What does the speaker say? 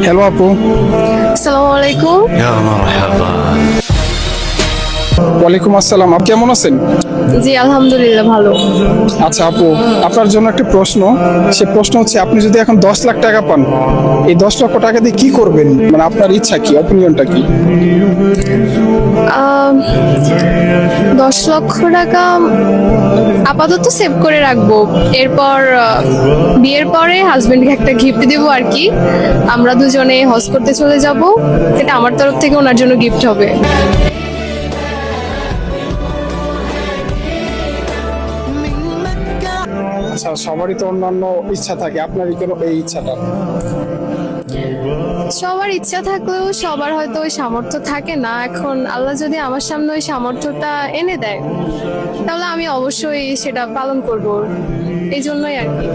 Hello আপু। আসসালামু আলাইকুম। ওয়ালাইকুম আসসালাম। আপনি কেমন আছেন? জি আলহামদুলিল্লাহ ভালো। আচ্ছা আপু, আপনার জন্য একটা প্রশ্ন। সে প্রশ্ন হচ্ছে, আপনি যদি এখন 10 লাখ টাকা পান, এই 10 লক্ষ টাকা দিয়ে কি করবেন? মানে আপনার ইচ্ছা কি, অপিনিয়নটা কি? 10 লক্ষ টাকা আপাতত সেভ করে রাখবো। এরপর বিয়ের পরে হাজবেন্ডকে একটা গিফট দেবো আর কি। আমরা দুজনে হজ করতে চলে যাব, এটা আমার তরফ থেকে ওনার জন্য গিফট হবে। আচ্ছা, সবারই তো অন্যান্য ইচ্ছা থাকে, আপনারই কেন এই ইচ্ছাটা? সবার ইচ্ছা থাকলেও সবার হয়তো ওই সামর্থ্য থাকে না। এখন আল্লাহ যদি আমার সামনে ওই সামর্থ্যটা এনে দেয়, তাহলে আমি অবশ্যই সেটা পালন করব, এই জন্যই আর কি।